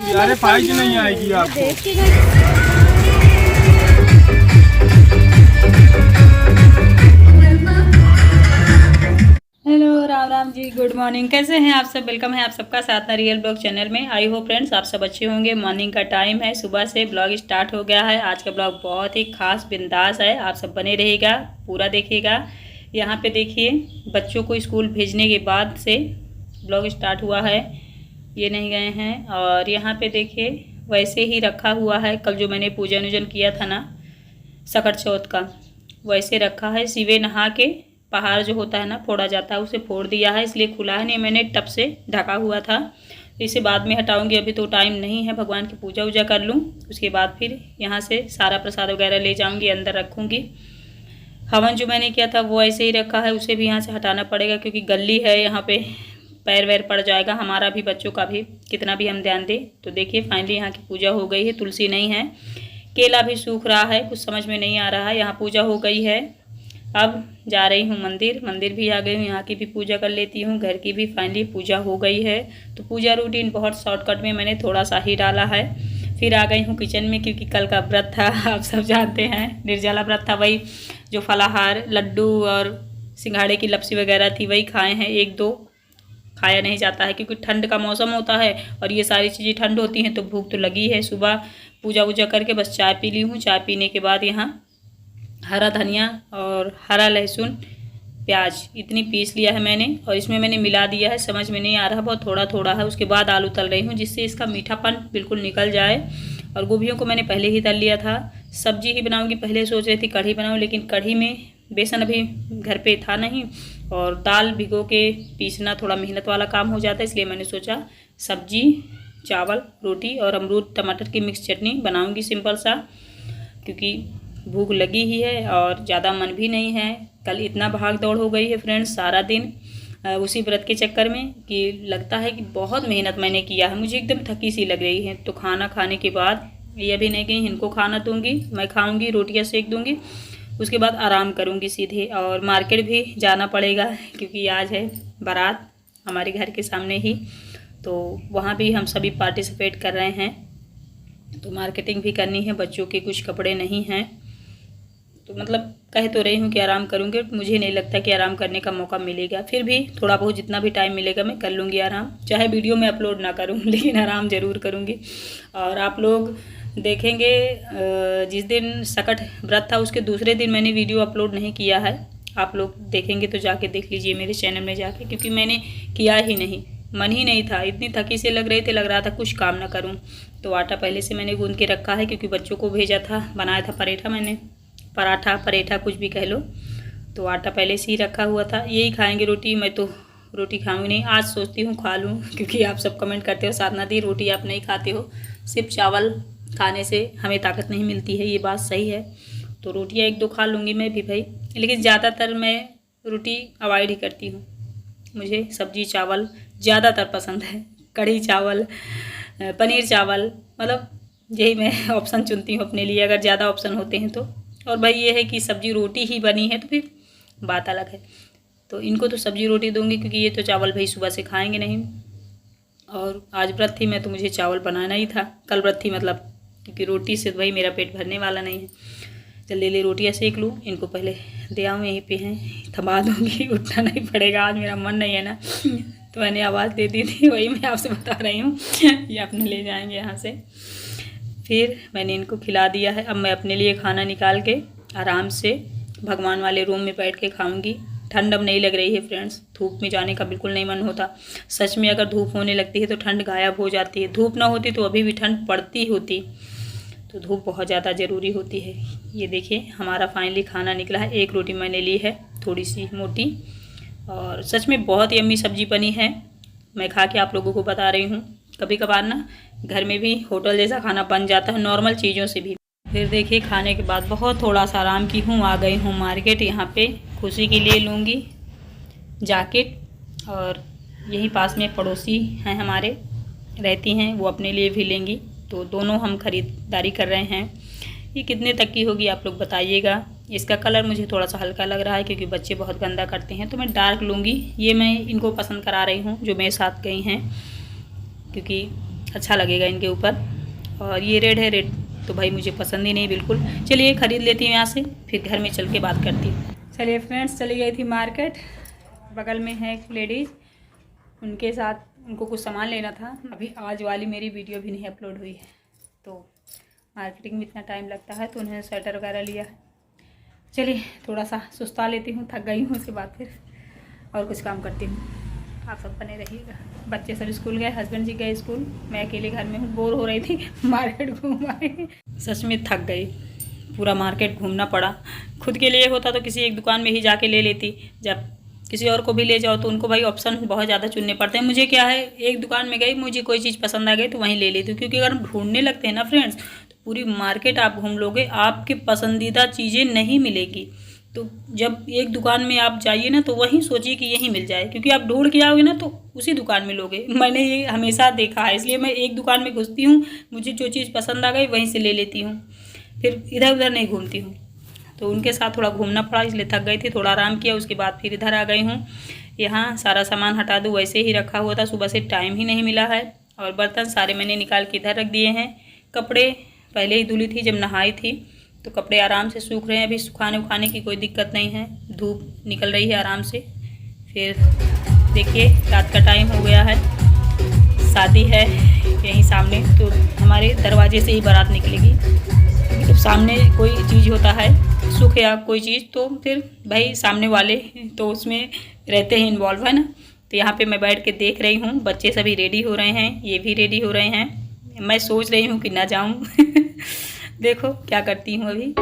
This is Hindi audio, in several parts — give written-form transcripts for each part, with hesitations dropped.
आएगी, अरे फाइज नहीं आएगी आपको। Hello Ram Ram ji, good morning. कैसे हैं आप सब? वेलकम है आप सबका साधना रियल ब्लॉग चैनल में। आई होप फ्रेंड्स आप सब अच्छे होंगे। मॉर्निंग का टाइम है, सुबह से ब्लॉग स्टार्ट हो गया है। आज का ब्लॉग बहुत ही खास बिंदास है, आप सब बने रहिएगा, पूरा देखिएगा। यहाँ पे देखिए, बच्चों को स्कूल भेजने के बाद से ब्लॉग स्टार्ट हुआ है। ये नहीं गए हैं। और यहाँ पे देखिए वैसे ही रखा हुआ है, कल जो मैंने पूजन वूजन किया था ना सकट चौथ का, वैसे रखा है। सिवे नहा के पहाड़ जो होता है ना फोड़ा जाता है, उसे फोड़ दिया है, इसलिए खुला है नहीं। मैंने टब से ढका हुआ था, इसे बाद में हटाऊंगी, अभी तो टाइम नहीं है। भगवान की पूजा वूजा कर लूँ, उसके बाद फिर यहाँ से सारा प्रसाद वगैरह ले जाऊंगी, अंदर रखूँगी। हवन जो मैंने किया था वो ऐसे ही रखा है, उसे भी यहाँ से हटाना पड़ेगा क्योंकि गली है यहाँ पे, पैर वैर पड़ जाएगा हमारा भी, बच्चों का भी, कितना भी हम ध्यान दें। तो देखिए फाइनली यहाँ की पूजा हो गई है। तुलसी नहीं है, केला भी सूख रहा है, कुछ समझ में नहीं आ रहा है। यहाँ पूजा हो गई है। अब जा रही हूँ मंदिर भी आ गई हूँ, यहाँ की भी पूजा कर लेती हूँ, घर की भी फाइनली पूजा हो गई है। तो पूजा रूटीन बहुत शॉर्टकट में मैंने थोड़ा सा ही डाला है। फिर आ गई हूँ किचन में क्योंकि कल का व्रत था, आप सब जानते हैं, निर्जला व्रत था। वही जो फलाहार लड्डू और सिंघाड़े की लपसी वगैरह थी वही खाए हैं, एक दो खाया नहीं जाता है क्योंकि ठंड का मौसम होता है और ये सारी चीज़ें ठंड होती हैं, तो भूख तो लगी है। सुबह पूजा वूजा करके बस चाय पी ली हूँ। चाय पीने के बाद यहाँ हरा धनिया और हरा लहसुन प्याज इतनी पीस लिया है मैंने, और इसमें मैंने मिला दिया है, समझ में नहीं आ रहा, बहुत थोड़ा थोड़ा है। उसके बाद आलू तल रही हूँ जिससे इसका मीठापन बिल्कुल निकल जाए। और गोभियों को मैंने पहले ही तल लिया था। सब्जी ही बनाऊँगी, पहले सोच रही थी कढ़ी बनाऊँ, लेकिन कढ़ी में बेसन अभी घर पे था नहीं, और दाल भिगो के पीसना थोड़ा मेहनत वाला काम हो जाता है, इसलिए मैंने सोचा सब्जी चावल रोटी और अमरूद टमाटर की मिक्स चटनी बनाऊँगी सिंपल सा, क्योंकि भूख लगी ही है और ज़्यादा मन भी नहीं है। कल इतना भाग दौड़ हो गई है फ्रेंड्स सारा दिन उसी व्रत के चक्कर में कि लगता है कि बहुत मेहनत मैंने किया है, मुझे एकदम थकी सी लग रही है। तो खाना खाने के बाद ये भी नहीं कहीं इनको खाना दूंगी, मैं खाऊंगी, रोटियां सेक दूंगी, उसके बाद आराम करूंगी सीधे। और मार्केट भी जाना पड़ेगा क्योंकि आज है बारात हमारे घर के सामने ही, तो वहाँ भी हम सभी पार्टिसिपेट कर रहे हैं। तो मार्केटिंग भी करनी है, बच्चों के कुछ कपड़े नहीं हैं, तो मतलब कह तो रही हूँ कि आराम करूँगी, मुझे नहीं लगता कि आराम करने का मौका मिलेगा। फिर भी थोड़ा बहुत जितना भी टाइम मिलेगा मैं कर लूँगी आराम, चाहे वीडियो में अपलोड ना करूँ लेकिन आराम ज़रूर करूँगी। और आप लोग देखेंगे जिस दिन सकट व्रत था उसके दूसरे दिन मैंने वीडियो अपलोड नहीं किया है, आप लोग देखेंगे तो जाके देख लीजिए मेरे चैनल में जाके, क्योंकि मैंने किया ही नहीं, मन ही नहीं था, इतनी थकी से लग रहा था कुछ काम ना करूँ। तो आटा पहले से मैंने गूँध के रखा है क्योंकि बच्चों को भेजा था, बनाया था पराठा मैंने, पराठा कुछ भी कह लो, तो आटा पहले से ही रखा हुआ था। यही खाएंगे रोटी, मैं तो रोटी खाऊंगी नहीं, आज सोचती हूँ खा लूँ क्योंकि आप सब कमेंट करते हो साधना दी रोटी आप नहीं खाते हो, सिर्फ चावल खाने से हमें ताकत नहीं मिलती है, ये बात सही है। तो रोटियाँ एक दो खा लूँगी मैं भी भाई, लेकिन ज़्यादातर मैं रोटी अवॉइड ही करती हूँ। मुझे सब्जी चावल ज़्यादातर पसंद है, कढ़ी चावल पनीर चावल, मतलब यही मैं ऑप्शन चुनती हूँ अपने लिए, अगर ज़्यादा ऑप्शन होते हैं तो। और भाई ये है कि सब्जी रोटी ही बनी है तो फिर बात अलग है, तो इनको तो सब्जी रोटी दूंगी क्योंकि ये तो चावल भाई सुबह से खाएंगे नहीं। और आज व्रत थी मैं, तो मुझे चावल बनाना ही था, कल व्रत थी मतलब, क्योंकि रोटी से भाई मेरा पेट भरने वाला नहीं है। जल्दी रोटियाँ सेक लूँ, इनको पहले दे आऊँ, यहीं पे हैं, थमा दूँगी, उठना नहीं पड़ेगा, आज मेरा मन नहीं है ना तो मैंने आवाज़ दे दी थी, वही मैं आपसे बता रही हूँ ये अपने ले जाएंगे यहाँ से। फिर मैंने इनको खिला दिया है, अब मैं अपने लिए खाना निकाल के आराम से भगवान वाले रूम में बैठ के खाऊंगी। ठंड अब नहीं लग रही है फ्रेंड्स, धूप में जाने का बिल्कुल नहीं मन होता। सच में अगर धूप होने लगती है तो ठंड गायब हो जाती है, धूप ना होती तो अभी भी ठंड पड़ती होती, तो धूप बहुत ज़्यादा ज़रूरी होती है। ये देखिए हमारा फाइनली खाना निकला है, एक रोटी मैंने ली है थोड़ी सी मोटी, और सच में बहुत यम्मी सब्जी बनी है। मैं खा के आप लोगों को बता रही हूँ, कभी कभार ना घर में भी होटल जैसा खाना बन जाता है नॉर्मल चीज़ों से भी। फिर देखिए खाने के बाद बहुत थोड़ा सा आराम की हूँ, आ गई हूँ मार्केट, यहाँ पे खुशी के लिए लूँगी जैकेट, और यहीं पास में पड़ोसी हैं हमारे रहती हैं, वो अपने लिए भी लेंगी, तो दोनों हम खरीदारी कर रहे हैं। ये कितने तक की होगी आप लोग बताइएगा। इसका कलर मुझे थोड़ा सा हल्का लग रहा है क्योंकि बच्चे बहुत गंदा करते हैं, तो मैं डार्क लूँगी। ये मैं इनको पसंद करा रही हूँ जो मेरे साथ गई हैं, क्योंकि अच्छा लगेगा इनके ऊपर। और ये रेड है, रेड तो भाई मुझे पसंद ही नहीं बिल्कुल। चलिए ख़रीद लेती हूँ यहाँ से, फिर घर में चल के बात करती हूँ। चलिए फ्रेंड्स, चली गई थी मार्केट। बगल में है एक लेडीज़, उनके साथ उनको कुछ सामान लेना था। अभी आज वाली मेरी वीडियो भी नहीं अपलोड हुई है, तो मार्केटिंग में इतना टाइम लगता है, तो उन्होंने स्वेटर वगैरह लिया है। चलिए थोड़ा सा सुस्ता लेती हूँ, थक गई हूँ, उसके बाद फिर और कुछ काम करती हूँ। आप सब बने रहिएगा। बच्चे सब स्कूल गए, हस्बैंड जी गए स्कूल, मैं अकेले घर में हूँ, बोर हो रही थी, मार्केट घूम आई। सच में थक गई, पूरा मार्केट घूमना पड़ा। खुद के लिए होता तो किसी एक दुकान में ही जाके ले लेती, जब किसी और को भी ले जाओ तो उनको भाई ऑप्शन बहुत ज़्यादा चुनने पड़ते हैं। मुझे क्या है, एक दुकान में गई, मुझे कोई चीज़ पसंद आ गई तो वहीं ले लेती हूँ, क्योंकि अगर हम ढूंढने लगते हैं ना फ्रेंड्स, तो पूरी मार्केट आप घूम लोगे, आपके पसंदीदा चीज़ें नहीं मिलेगी। तो जब एक दुकान में आप जाइए ना, तो वहीं सोचिए कि यहीं मिल जाए, क्योंकि आप ढूंढ के आओगे ना तो उसी दुकान में लोगे। मैंने ये हमेशा देखा है, इसलिए मैं एक दुकान में घुसती हूँ, मुझे जो चीज़ पसंद आ गई वहीं से ले लेती हूँ, फिर इधर उधर नहीं घूमती हूँ। तो उनके साथ थोड़ा घूमना पड़ा, इसलिए थक गई थी, थोड़ा आराम किया, उसके बाद फिर इधर आ गई हूँ। यहाँ सारा सामान हटा दूँ, वैसे ही रखा हुआ था, सुबह से टाइम ही नहीं मिला है। और बर्तन सारे मैंने निकाल के इधर रख दिए हैं। कपड़े पहले ही धुली थी जब नहाई थी, तो कपड़े आराम से सूख रहे हैं, अभी सुखाने उखाने की कोई दिक्कत नहीं है, धूप निकल रही है आराम से। फिर देखिए रात का टाइम हो गया है, शादी है यहीं सामने, तो हमारे दरवाजे से ही बारात निकलेगी। जब सामने कोई चीज़ होता है, सुख या कोई चीज़, तो फिर भाई सामने वाले तो उसमें रहते हैं इन्वॉल्व, है ना। तो यहाँ पे मैं बैठ के देख रही हूँ, बच्चे सभी रेडी हो रहे हैं, ये भी रेडी हो रहे हैं। मैं सोच रही हूँ कि ना जाऊँ देखो क्या करती हूँ अभी।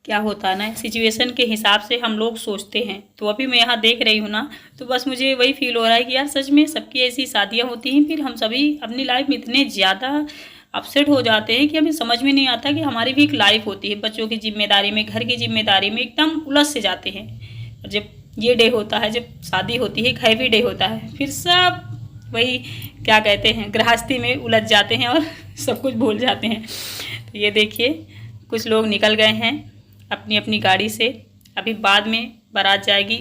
क्या होता है ना, सिचुएशन के हिसाब से हम लोग सोचते हैं। तो अभी मैं यहाँ देख रही हूँ ना, तो बस मुझे वही फील हो रहा है कि यार सच में सबकी ऐसी शादियाँ होती हैं, फिर हम सभी अपनी लाइफ में इतने ज़्यादा अपसेट हो जाते हैं कि हमें समझ में नहीं आता कि हमारी भी एक लाइफ होती है। बच्चों की जिम्मेदारी में, घर की जिम्मेदारी में एकदम उलझ से जाते हैं। और जब ये डे होता है, जब शादी होती है, एक हैवी डे होता है, फिर सब वही क्या कहते हैं, गृहस्थी में उलझ जाते हैं और सब कुछ भूल जाते हैं। तो ये देखिए कुछ लोग निकल गए हैं अपनी अपनी गाड़ी से, अभी बाद में बारात जाएगी।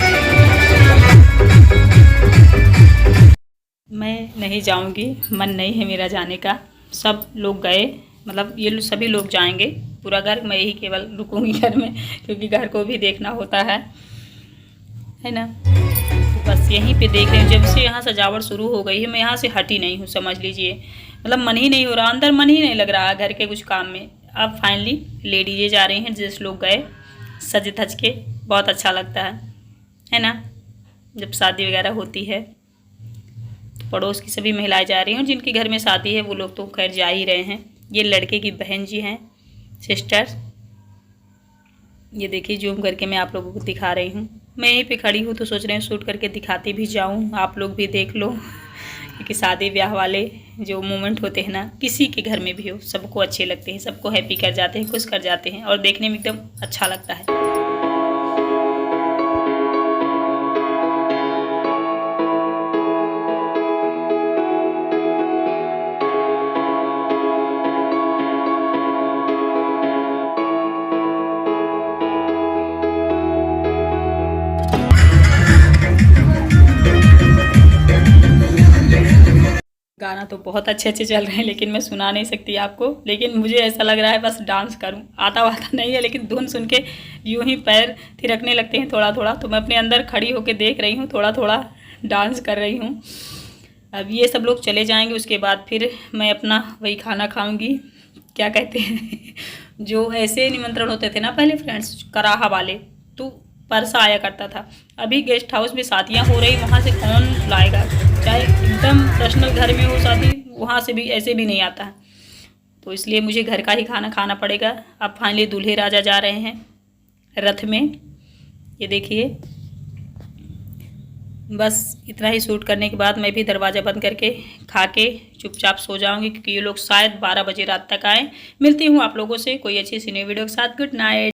मैं नहीं जाऊंगी, मन नहीं है मेरा जाने का। सब लोग गए, मतलब ये सभी लोग जाएंगे, पूरा घर, मैं ही केवल रुकूंगी घर में, क्योंकि घर को भी देखना होता है ना। तो बस यहीं पे देख रही हूँ, जब से यहाँ सजावट शुरू हो गई है, मैं यहाँ से हटी नहीं हूँ, समझ लीजिए। मतलब मन ही नहीं हो रहा, अंदर मन ही नहीं लग रहा घर के कुछ काम में। अब फाइनली लेडीजें जा रही हैं, जिस लोग गए सज धज के, बहुत अच्छा लगता है ना। जब शादी वगैरह होती है तो पड़ोस की सभी महिलाएं जा रही हैं, जिनके घर में शादी है वो लोग तो खैर जा ही रहे हैं। ये लड़के की बहन जी हैं, सिस्टर। ये देखिए जूम करके मैं आप लोगों को दिखा रही हूँ। मैं यहीं पे खड़ी हूँ तो सोच रहे हैं शूट करके दिखाती भी जाऊँ, आप लोग भी देख लो, क्योंकि शादी ब्याह वाले जो मोमेंट होते हैं ना, किसी के घर में भी हो, सबको अच्छे लगते हैं, सबको हैप्पी कर जाते हैं, खुश कर जाते हैं, और देखने में एकदम अच्छा लगता है। गाना तो बहुत अच्छे अच्छे चल रहे हैं, लेकिन मैं सुना नहीं सकती आपको। लेकिन मुझे ऐसा लग रहा है बस डांस करूं, आता वाता नहीं है, लेकिन धुन सुन के यूं ही पैर थिरकने लगते हैं थोड़ा थोड़ा। तो मैं अपने अंदर खड़ी होकर देख रही हूँ, थोड़ा थोड़ा डांस कर रही हूँ। अब ये सब लोग चले जाएंगे, उसके बाद फिर मैं अपना वही खाना खाऊँगी, क्या कहते हैं जो ऐसे निमंत्रण होते थे ना पहले फ्रेंड्स, कराहा वाले, तो परसा आया करता था। अभी गेस्ट हाउस में शादियाँ हो रही, वहाँ से कौन लाएगा, चाहे एकदम पर्सनल घर में हो शादी, वहाँ से भी ऐसे भी नहीं आता है। तो इसलिए मुझे घर का ही खाना खाना पड़ेगा। अब फाइनली दूल्हे राजा जा रहे हैं रथ में, ये देखिए। बस इतना ही शूट करने के बाद मैं भी दरवाज़ा बंद करके खा के चुपचाप सो जाऊंगी, क्योंकि ये लोग शायद 12 बजे रात तक आए। मिलती हूँ आप लोगों से कोई अच्छी सी नई वीडियो के साथ। Good night.